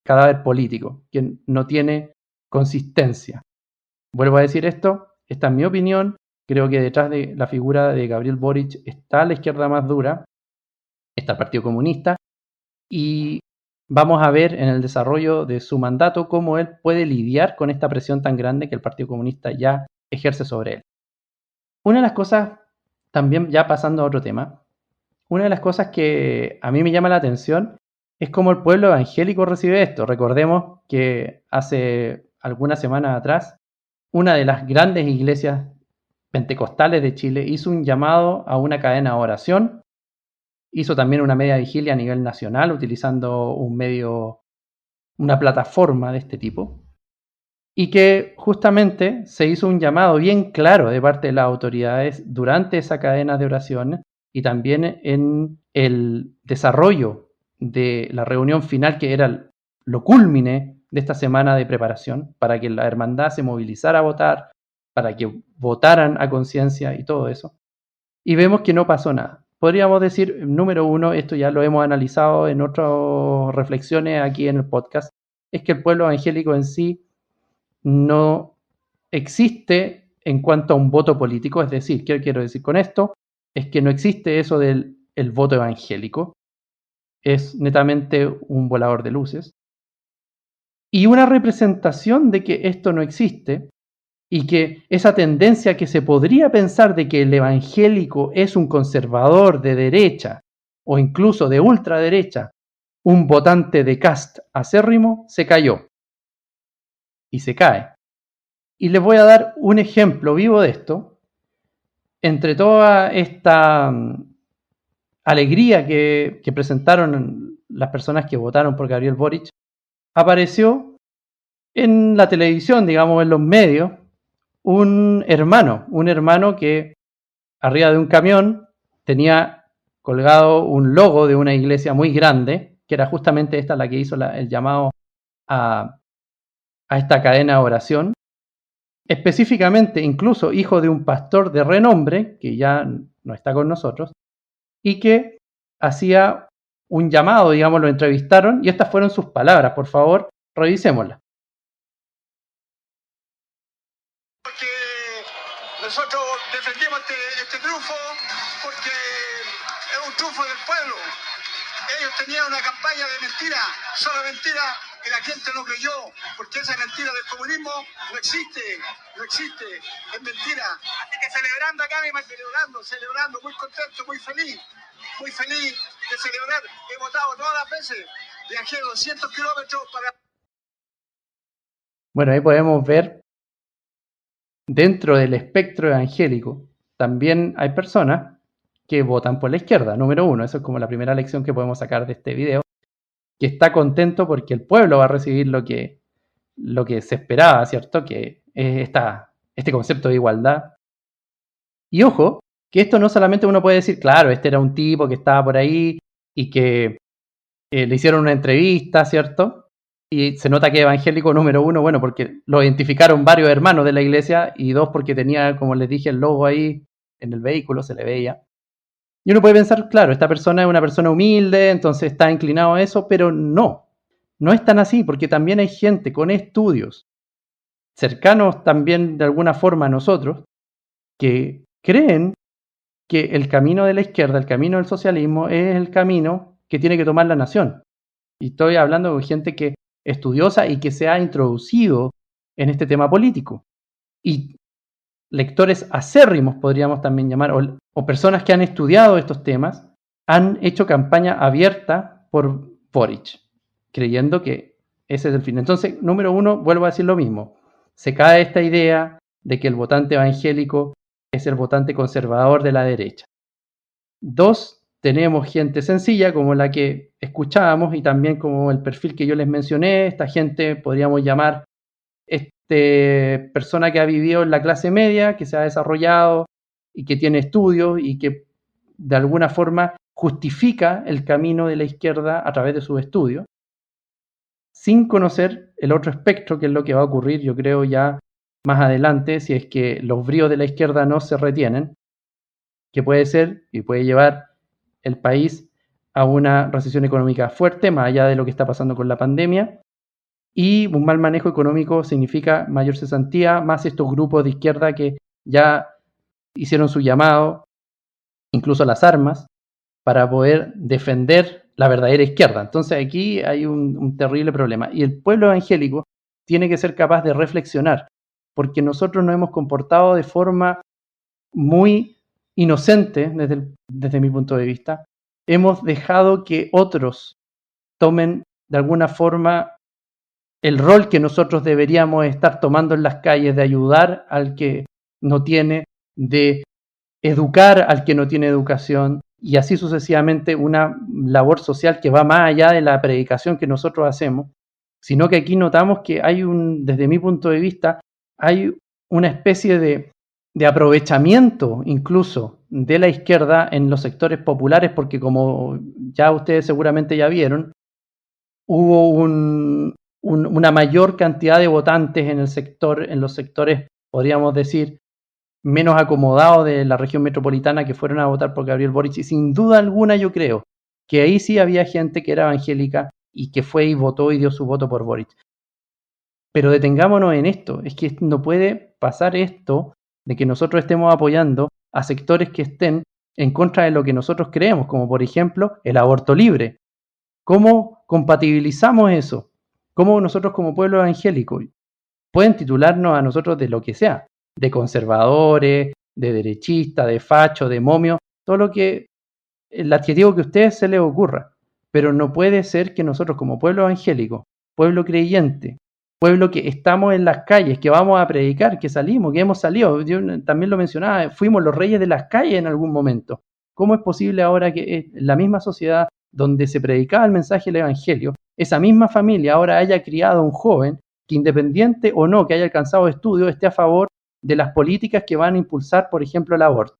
cadáver político, que no tiene consistencia. Vuelvo a decir esto, esta es mi opinión. Creo que detrás de la figura de Gabriel Boric está la izquierda más dura, está el Partido Comunista, y vamos a ver en el desarrollo de su mandato cómo él puede lidiar con esta presión tan grande que el Partido Comunista ya ejerce sobre él. Una de las cosas, también ya pasando a otro tema, una de las cosas que a mí me llama la atención es cómo el pueblo evangélico recibe esto. Recordemos que hace algunas semanas atrás, una de las grandes iglesias pentecostales de Chile hizo un llamado a una cadena de oración. Hizo también una media vigilia a nivel nacional utilizando una plataforma de este tipo. Y que justamente se hizo un llamado bien claro de parte de las autoridades durante esa cadena de oraciones y también en el desarrollo de la reunión final, que era lo cúlmine de esta semana de preparación, para que la hermandad se movilizara a votar, para que votaran a conciencia y todo eso. Y vemos que no pasó nada. Podríamos decir, número uno, esto ya lo hemos analizado en otras reflexiones aquí en el podcast, es que el pueblo evangélico en sí no existe en cuanto a un voto político, es decir, ¿qué quiero decir con esto? Es que no existe eso del voto evangélico, es netamente un volador de luces. Y una representación de que esto no existe y que esa tendencia que se podría pensar de que el evangélico es un conservador de derecha o incluso de ultraderecha, un votante de Kast acérrimo, se cayó y se cae. Y les voy a dar un ejemplo vivo de esto. Entre toda esta alegría que presentaron las personas que votaron por Gabriel Boric, apareció en la televisión, digamos, en los medios, un hermano que arriba de un camión tenía colgado un logo de una iglesia muy grande, que era justamente esta la que hizo el llamado a esta cadena de oración, específicamente incluso hijo de un pastor de renombre, que ya no está con nosotros, y que hacía un llamado, digamos, lo entrevistaron, y estas fueron sus palabras. Por favor, revisémoslas. Porque nosotros defendimos este triunfo porque es un triunfo del pueblo. Ellos tenían una campaña de mentira, solo mentira, y la gente no creyó, porque esa mentira del comunismo no existe, es mentira. Así que celebrando acá, celebrando, muy contento, muy feliz de celebrar. He votado todas las veces, viajé 200 kilómetros para... Bueno, ahí podemos ver, dentro del espectro evangélico, también hay personas que votan por la izquierda, número uno. Eso es como la primera lección que podemos sacar de este video, que está contento porque el pueblo va a recibir lo que se esperaba, ¿cierto? Que es este concepto de igualdad. Y ojo, que esto no solamente uno puede decir, claro, este era un tipo que estaba por ahí y que le hicieron una entrevista, ¿cierto? Y se nota que es evangélico, número uno, bueno, porque lo identificaron varios hermanos de la iglesia, y dos, porque tenía, como les dije, el logo ahí en el vehículo, se le veía. Y uno puede pensar, claro, esta persona es una persona humilde, entonces está inclinado a eso, pero no es tan así, porque también hay gente con estudios cercanos también de alguna forma a nosotros, que creen que el camino de la izquierda, el camino del socialismo, es el camino que tiene que tomar la nación. Y estoy hablando de gente que estudiosa y que se ha introducido en este tema político. Y lectores acérrimos, podríamos también llamar, o personas que han estudiado estos temas, han hecho campaña abierta por Boric, creyendo que ese es el fin. Entonces, número uno, vuelvo a decir lo mismo. Se cae esta idea de que el votante evangélico es el votante conservador de la derecha. Dos, tenemos gente sencilla como la que escuchábamos y también como el perfil que yo les mencioné. Esta gente podríamos llamar persona que ha vivido en la clase media, que se ha desarrollado y que tiene estudios y que de alguna forma justifica el camino de la izquierda a través de sus estudios, sin conocer el otro espectro, que es lo que va a ocurrir, yo creo, ya más adelante, si es que los bríos de la izquierda no se retienen, que puede ser y puede llevar el país a una recesión económica fuerte, más allá de lo que está pasando con la pandemia. Y un mal manejo económico significa mayor cesantía, más estos grupos de izquierda que ya hicieron su llamado, incluso las armas, para poder defender la verdadera izquierda. Entonces aquí hay un terrible problema. Y el pueblo evangélico tiene que ser capaz de reflexionar, porque nosotros nos hemos comportado de forma muy inocente desde mi punto de vista. Hemos dejado que otros tomen de alguna forma el rol que nosotros deberíamos estar tomando en las calles, de ayudar al que no tiene, de educar al que no tiene educación, y así sucesivamente, una labor social que va más allá de la predicación que nosotros hacemos, sino que aquí notamos que hay desde mi punto de vista, hay una especie de aprovechamiento incluso de la izquierda en los sectores populares, porque como ya ustedes seguramente ya vieron, hubo una mayor cantidad de votantes en los sectores, podríamos decir, menos acomodados de la región metropolitana, que fueron a votar por Gabriel Boric, y sin duda alguna yo creo que ahí sí había gente que era evangélica y que fue y votó y dio su voto por Boric. Pero detengámonos en esto, es que no puede pasar esto de que nosotros estemos apoyando a sectores que estén en contra de lo que nosotros creemos, como por ejemplo el aborto libre. ¿Cómo compatibilizamos eso? ¿Cómo nosotros como pueblo evangélico pueden titularnos a nosotros de lo que sea? De conservadores, de derechistas, de fachos, de momios, todo lo que, el adjetivo que a ustedes se les ocurra. Pero no puede ser que nosotros como pueblo evangélico, pueblo creyente, pueblo que estamos en las calles, que vamos a predicar, que salimos, que hemos salido, yo también lo mencionaba, fuimos los reyes de las calles en algún momento. ¿Cómo es posible ahora que en la misma sociedad donde se predicaba el mensaje del Evangelio, esa misma familia ahora haya criado a un joven que, independiente o no que haya alcanzado estudios, esté a favor de las políticas que van a impulsar, por ejemplo, el aborto?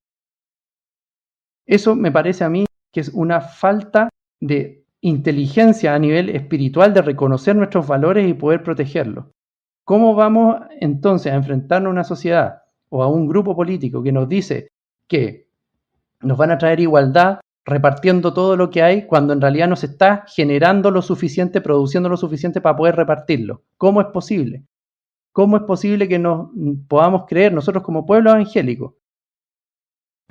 Eso me parece a mí que es una falta de inteligencia a nivel espiritual de reconocer nuestros valores y poder protegerlos. ¿Cómo vamos entonces a enfrentarnos a una sociedad o a un grupo político que nos dice que nos van a traer igualdad repartiendo todo lo que hay cuando en realidad no se está generando lo suficiente, produciendo lo suficiente para poder repartirlo? ¿Cómo es posible? ¿Cómo es posible que nos podamos creer nosotros como pueblo evangélico,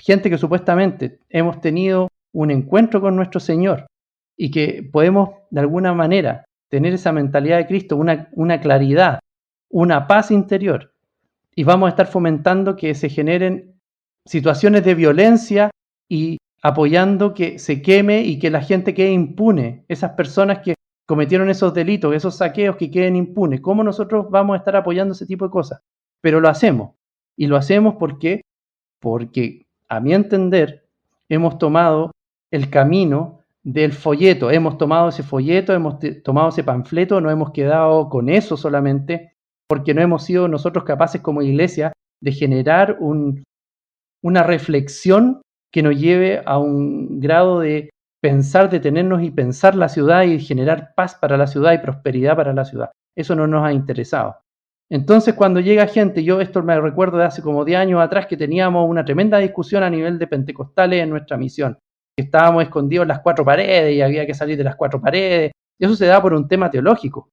gente que supuestamente hemos tenido un encuentro con nuestro Señor y que podemos de alguna manera tener esa mentalidad de Cristo, una claridad, una paz interior, y vamos a estar fomentando que se generen situaciones de violencia y apoyando que se queme y que la gente quede impune, esas personas que cometieron esos delitos, esos saqueos, que queden impunes? ¿Cómo nosotros vamos a estar apoyando ese tipo de cosas? Pero lo hacemos, y lo hacemos porque a mi entender hemos tomado el camino del folleto, hemos tomado ese folleto, hemos tomado ese panfleto, no hemos quedado con eso solamente, porque no hemos sido nosotros capaces como iglesia de generar una reflexión que nos lleve a un grado de pensar, detenernos y pensar la ciudad y generar paz para la ciudad y prosperidad para la ciudad. Eso no nos ha interesado. Entonces, cuando llega gente, yo esto me recuerdo de hace como 10 años atrás, que teníamos una tremenda discusión a nivel de pentecostales en nuestra misión, que estábamos escondidos en las 4 paredes y había que salir de las 4 paredes, y eso se da por un tema teológico.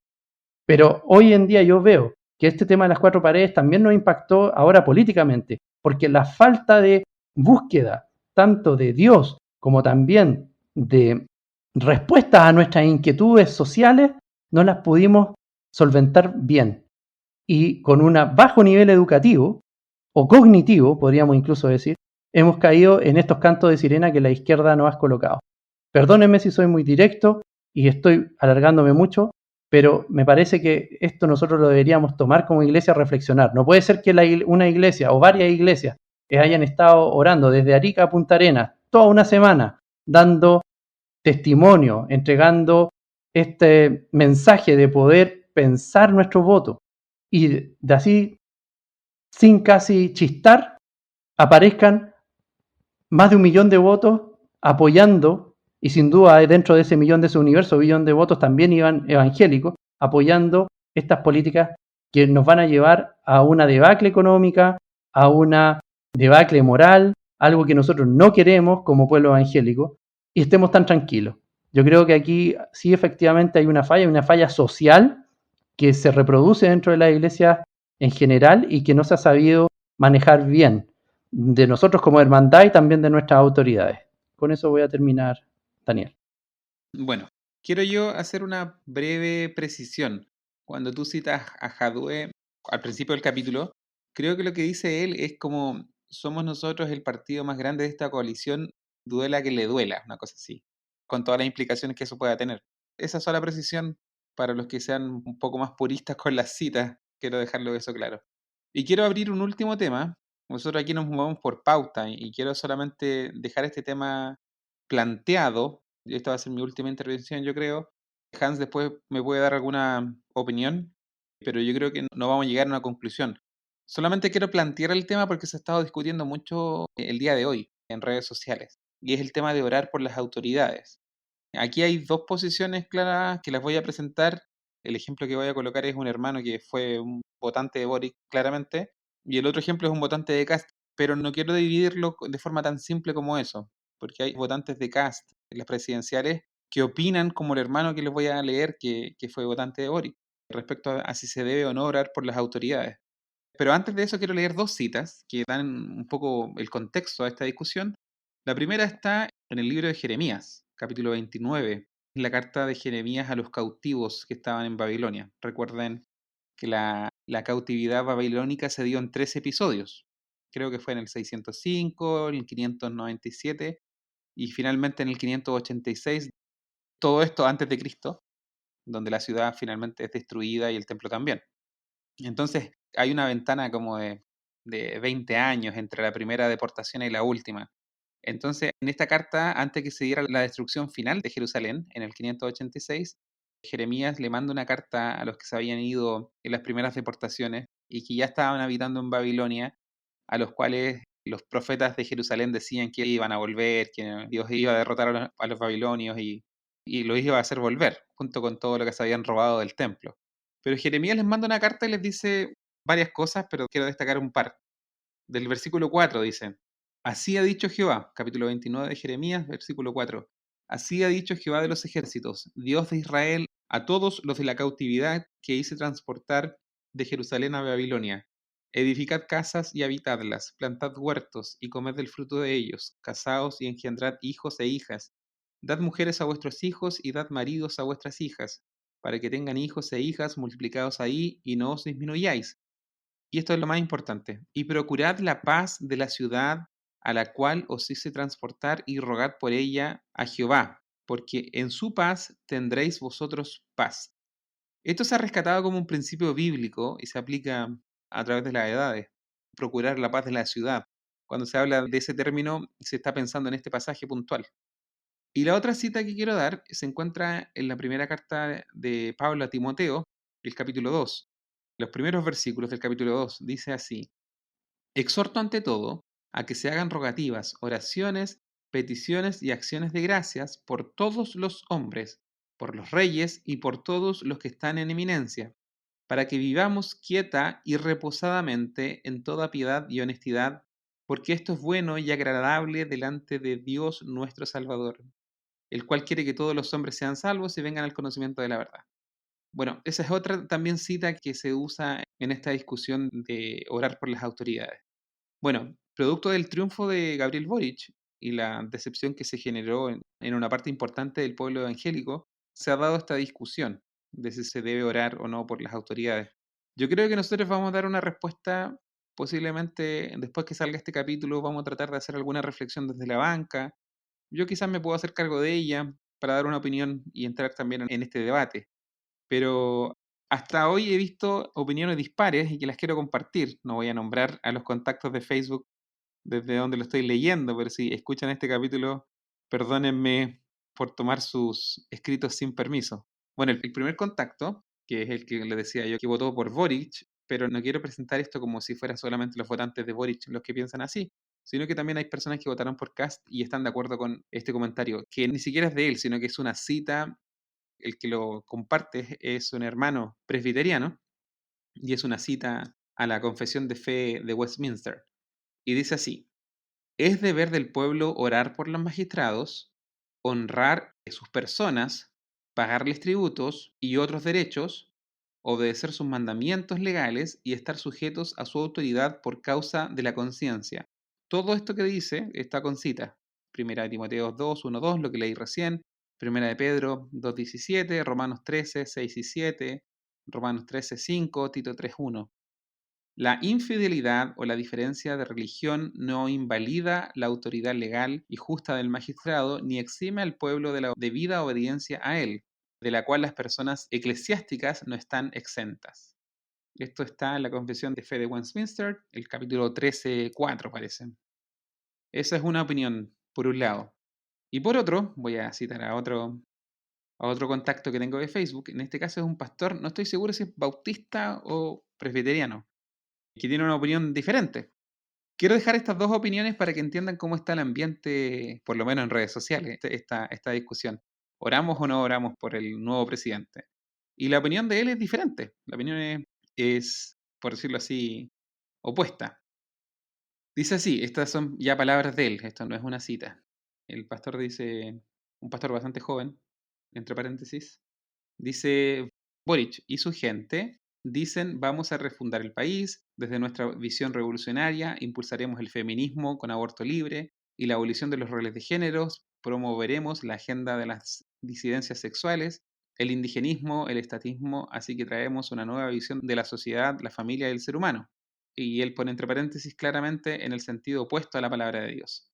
Pero hoy en día yo veo que este tema de las 4 paredes también nos impactó ahora políticamente, porque la falta de búsqueda tanto de Dios como también de respuestas a nuestras inquietudes sociales no las pudimos solventar bien. Y con un bajo nivel educativo o cognitivo, podríamos incluso decir, hemos caído en estos cantos de sirena que la izquierda nos ha colocado. Perdónenme si soy muy directo y estoy alargándome mucho, pero me parece que esto nosotros lo deberíamos tomar como iglesia a reflexionar. No puede ser que una iglesia o varias iglesias hayan estado orando desde Arica a Punta Arenas toda una semana, dando testimonio, entregando este mensaje de poder pensar nuestro voto, y de así, sin casi chistar, aparezcan más de 1 millón de votos apoyando, y sin duda dentro de ese millón, de ese universo, 1 millón de votos también iban evangélicos, apoyando estas políticas que nos van a llevar a una debacle económica, a una debacle moral, algo que nosotros no queremos como pueblo evangélico, y estemos tan tranquilos. Yo creo que aquí sí efectivamente hay una falla social que se reproduce dentro de la iglesia en general y que no se ha sabido manejar bien, de nosotros como hermandad y también de nuestras autoridades. Con eso voy a terminar, Daniel. Bueno, quiero yo hacer una breve precisión. Cuando tú citas a Jadwe al principio del capítulo, creo que lo que dice él es como somos nosotros el partido más grande de esta coalición, duela que le duela, una cosa así, con todas las implicaciones que eso pueda tener. Esa sola precisión para los que sean un poco más puristas con las citas, quiero dejarlo eso claro. Y quiero abrir un último tema. Nosotros aquí nos movemos por pauta y quiero solamente dejar este tema planteado. Esta va a ser mi última intervención, yo creo. Hans después me puede dar alguna opinión, pero yo creo que no vamos a llegar a una conclusión. Solamente quiero plantear el tema porque se ha estado discutiendo mucho el día de hoy en redes sociales, y es el tema de orar por las autoridades. Aquí hay 2 posiciones claras que las voy a presentar. El ejemplo que voy a colocar es un hermano que fue un votante de Boric, claramente, y el otro ejemplo es un votante de Kast, pero no quiero dividirlo de forma tan simple como eso, porque hay votantes de Kast en las presidenciales que opinan como el hermano que les voy a leer que fue votante de Boric, respecto a si se debe o no orar por las autoridades. Pero antes de eso quiero leer 2 citas que dan un poco el contexto a esta discusión. La primera está en el libro de Jeremías, capítulo 29, la carta de Jeremías a los cautivos que estaban en Babilonia. Recuerden que la cautividad babilónica se dio en 3 episodios. Creo que fue en el 605, en el 597 y finalmente en el 586. Todo esto antes de Cristo, donde la ciudad finalmente es destruida y el templo también. Entonces hay una ventana como de 20 años entre la primera deportación y la última. Entonces, en esta carta, antes que se diera la destrucción final de Jerusalén, en el 586, Jeremías le manda una carta a los que se habían ido en las primeras deportaciones y que ya estaban habitando en Babilonia, a los cuales los profetas de Jerusalén decían que iban a volver, que Dios iba a derrotar a los babilonios y los iba a hacer volver, junto con todo lo que se habían robado del templo. Pero Jeremías les manda una carta y les dice varias cosas, pero quiero destacar un par. Del versículo 4 dice: Así ha dicho Jehová, capítulo 29 de Jeremías, versículo 4. Así ha dicho Jehová de los ejércitos, Dios de Israel, a todos los de la cautividad que hice transportar de Jerusalén a Babilonia. Edificad casas y habitadlas, plantad huertos y comed del fruto de ellos, casaos y engendrad hijos e hijas. Dad mujeres a vuestros hijos y dad maridos a vuestras hijas, para que tengan hijos e hijas multiplicados ahí y no os disminuyáis. Y esto es lo más importante. Y procurad la paz de la ciudad a la cual os hice transportar y rogad por ella a Jehová, porque en su paz tendréis vosotros paz. Esto se ha rescatado como un principio bíblico y se aplica a través de las edades. Procurar la paz de la ciudad. Cuando se habla de ese término, se está pensando en este pasaje puntual. Y la otra cita que quiero dar se encuentra en la primera carta de Pablo a Timoteo, el capítulo 2. Los primeros versículos del capítulo 2 dice así: Exhorto ante todo a que se hagan rogativas, oraciones, peticiones y acciones de gracias por todos los hombres, por los reyes y por todos los que están en eminencia, para que vivamos quieta y reposadamente en toda piedad y honestidad, porque esto es bueno y agradable delante de Dios nuestro Salvador, el cual quiere que todos los hombres sean salvos y vengan al conocimiento de la verdad. Bueno, esa es otra también cita que se usa en esta discusión de orar por las autoridades. Bueno, producto del triunfo de Gabriel Boric y la decepción que se generó en una parte importante del pueblo evangélico, se ha dado esta discusión de si se debe orar o no por las autoridades. Yo creo que nosotros vamos a dar una respuesta, posiblemente después que salga este capítulo, vamos a tratar de hacer alguna reflexión desde la banca. Yo quizás me puedo hacer cargo de ella para dar una opinión y entrar también en este debate. Pero hasta hoy he visto opiniones dispares y que las quiero compartir. No voy a nombrar a los contactos de Facebook desde donde lo estoy leyendo, pero si escuchan este capítulo, perdónenme por tomar sus escritos sin permiso. Bueno, el primer contacto, que es el que le decía yo, que votó por Boric, pero no quiero presentar esto como si fuera solamente los votantes de Boric los que piensan así, sino que también hay personas que votaron por Kast y están de acuerdo con este comentario, que ni siquiera es de él, sino que es una cita. El que lo comparte es un hermano presbiteriano y es una cita a la Confesión de Fe de Westminster. Y dice así: es deber del pueblo orar por los magistrados, honrar a sus personas, pagarles tributos y otros derechos, obedecer sus mandamientos legales y estar sujetos a su autoridad por causa de la conciencia. Todo esto que dice está con cita. Primera de Timoteo 2, 1, 2, lo que leí recién. Primera de Pedro 2, 17, Romanos 13, 6 y 7, Romanos 13, 5, Tito 3, 1. La infidelidad o la diferencia de religión no invalida la autoridad legal y justa del magistrado ni exime al pueblo de la debida obediencia a él, de la cual las personas eclesiásticas no están exentas. Esto está en la Confesión de Fe de Westminster, el capítulo 13.4 parece. Esa es una opinión, por un lado. Y por otro, voy a citar a otro contacto que tengo de Facebook. En este caso es un pastor, no estoy seguro si es bautista o presbiteriano, que tiene una opinión diferente. Quiero dejar estas dos opiniones para que entiendan cómo está el ambiente, por lo menos en redes sociales, esta discusión. ¿Oramos o no oramos por el nuevo presidente? Y la opinión de él es diferente. La opinión es, por decirlo así, opuesta. Dice así, estas son ya palabras de él, esto no es una cita. El pastor dice, un pastor bastante joven, entre paréntesis, dice: Boric y su gente dicen: vamos a refundar el país, desde nuestra visión revolucionaria impulsaremos el feminismo con aborto libre y la abolición de los roles de géneros, promoveremos la agenda de las disidencias sexuales, el indigenismo, el estatismo, así que traemos una nueva visión de la sociedad, la familia y el ser humano. Y él pone entre paréntesis claramente en el sentido opuesto a la palabra de Dios.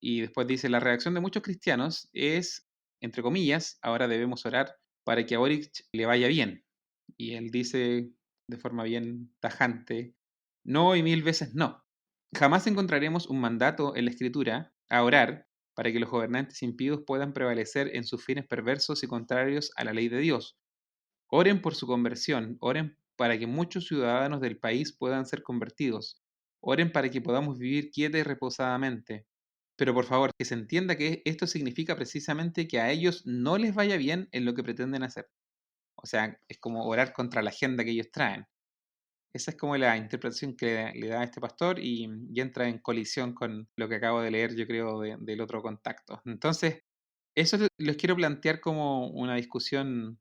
Y después dice: la reacción de muchos cristianos es, entre comillas, ahora debemos orar para que a Boric le vaya bien. Y él dice de forma bien tajante: no y 1000 veces no. Jamás encontraremos un mandato en la Escritura a orar para que los gobernantes impíos puedan prevalecer en sus fines perversos y contrarios a la ley de Dios. Oren por su conversión, oren para que muchos ciudadanos del país puedan ser convertidos, oren para que podamos vivir quieta y reposadamente. Pero por favor, que se entienda que esto significa precisamente que a ellos no les vaya bien en lo que pretenden hacer. O sea, es como orar contra la agenda que ellos traen. Esa es como la interpretación que le da este pastor y entra en colisión con lo que acabo de leer, yo creo, del otro contacto. Entonces, eso les quiero plantear como una discusión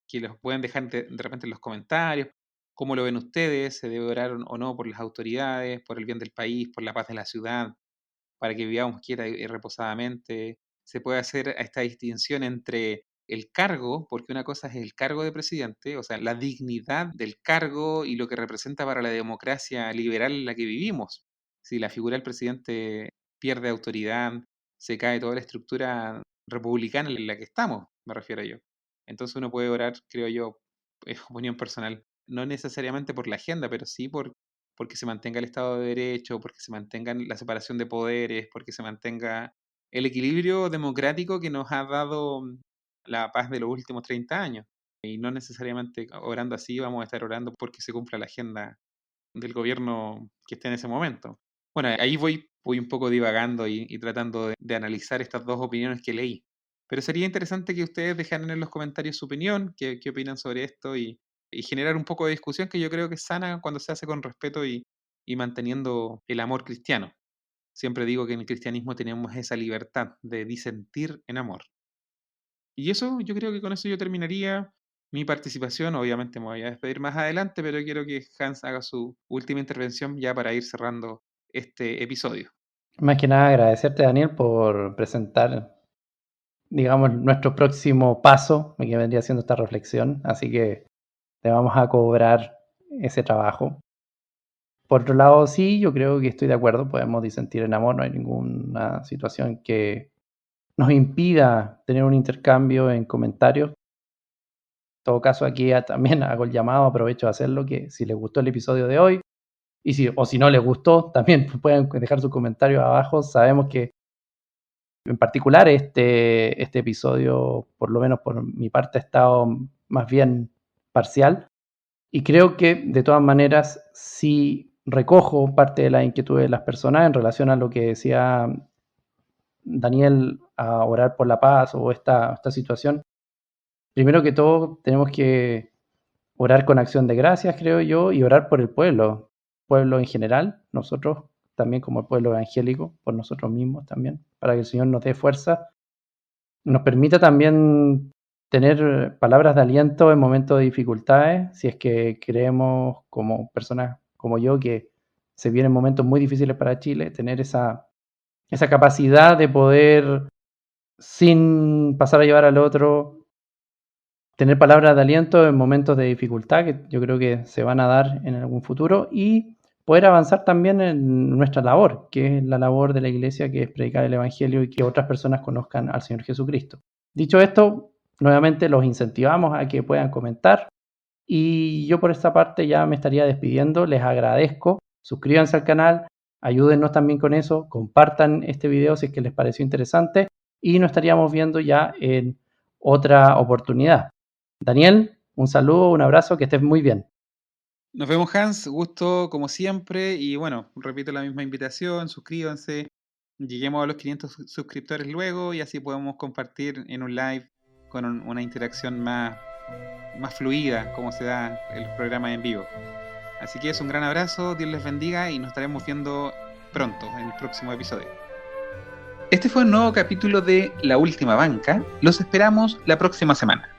que los pueden dejar de repente en los comentarios. ¿Cómo lo ven ustedes? ¿Se debe orar o no por las autoridades, por el bien del país, por la paz de la ciudad, para que vivamos quieta y reposadamente? Se puede hacer esta distinción entre el cargo, porque una cosa es el cargo de presidente, o sea, la dignidad del cargo y lo que representa para la democracia liberal en la que vivimos. Si la figura del presidente pierde autoridad, se cae toda la estructura republicana en la que estamos, me refiero yo. Entonces uno puede orar, creo yo, es opinión personal, no necesariamente por la agenda, pero sí porque se mantenga el Estado de Derecho, porque se mantenga la separación de poderes, porque se mantenga el equilibrio democrático que nos ha dado la paz de los últimos 30 años. Y no necesariamente orando así vamos a estar orando porque se cumpla la agenda del gobierno que esté en ese momento. Bueno, ahí voy un poco divagando y tratando de analizar estas dos opiniones que leí. Pero sería interesante que ustedes dejaran en los comentarios su opinión, qué opinan sobre esto y generar un poco de discusión que yo creo que es sana cuando se hace con respeto y manteniendo el amor cristiano. Siempre digo que en el cristianismo tenemos esa libertad de disentir en amor. Y eso, yo creo que con eso yo terminaría mi participación. Obviamente me voy a despedir más adelante, pero quiero que Hans haga su última intervención ya para ir cerrando este episodio. Más que nada agradecerte, Daniel, por presentar, digamos, nuestro próximo paso, que vendría siendo esta reflexión. Así que te vamos a cobrar ese trabajo. Por otro lado, sí, yo creo que estoy de acuerdo, podemos disentir en amor, no hay ninguna situación que nos impida tener un intercambio en comentarios. En todo caso, aquí también hago el llamado, aprovecho de hacerlo, que si les gustó el episodio de hoy, o si no les gustó, también pueden dejar sus comentarios abajo. Sabemos que en particular este episodio, por lo menos por mi parte, ha estado más bien parcial. Y creo que de todas maneras sí recojo parte de la inquietud de las personas en relación a lo que decía Daniel, a orar por la paz o esta situación. Primero que todo tenemos que orar con acción de gracias, creo yo, y orar por el pueblo en general, nosotros también como el pueblo evangélico, por nosotros mismos también, para que el Señor nos dé fuerza, nos permita también tener palabras de aliento en momentos de dificultades, si es que creemos como personas como yo que se vienen momentos muy difíciles para Chile, tener esa capacidad de poder, sin pasar a llevar al otro, tener palabras de aliento en momentos de dificultad que yo creo que se van a dar en algún futuro, y poder avanzar también en nuestra labor, que es la labor de la iglesia, que es predicar el evangelio y que otras personas conozcan al Señor Jesucristo. Dicho esto, nuevamente los incentivamos a que puedan comentar, y yo por esta parte ya me estaría despidiendo. Les agradezco, suscríbanse al canal, ayúdennos también con eso, compartan este video si es que les pareció interesante, y nos estaríamos viendo ya en otra oportunidad. Daniel, un saludo, un abrazo, que estés muy bien. Nos vemos, Hans, gusto como siempre, y bueno, repito la misma invitación, suscríbanse, lleguemos a los 500 suscriptores luego y así podemos compartir en un live con una interacción más fluida como se da el programa en vivo. Así que es un gran abrazo, Dios les bendiga y nos estaremos viendo pronto en el próximo episodio. Este fue un nuevo capítulo de La Última Banca, los esperamos la próxima semana.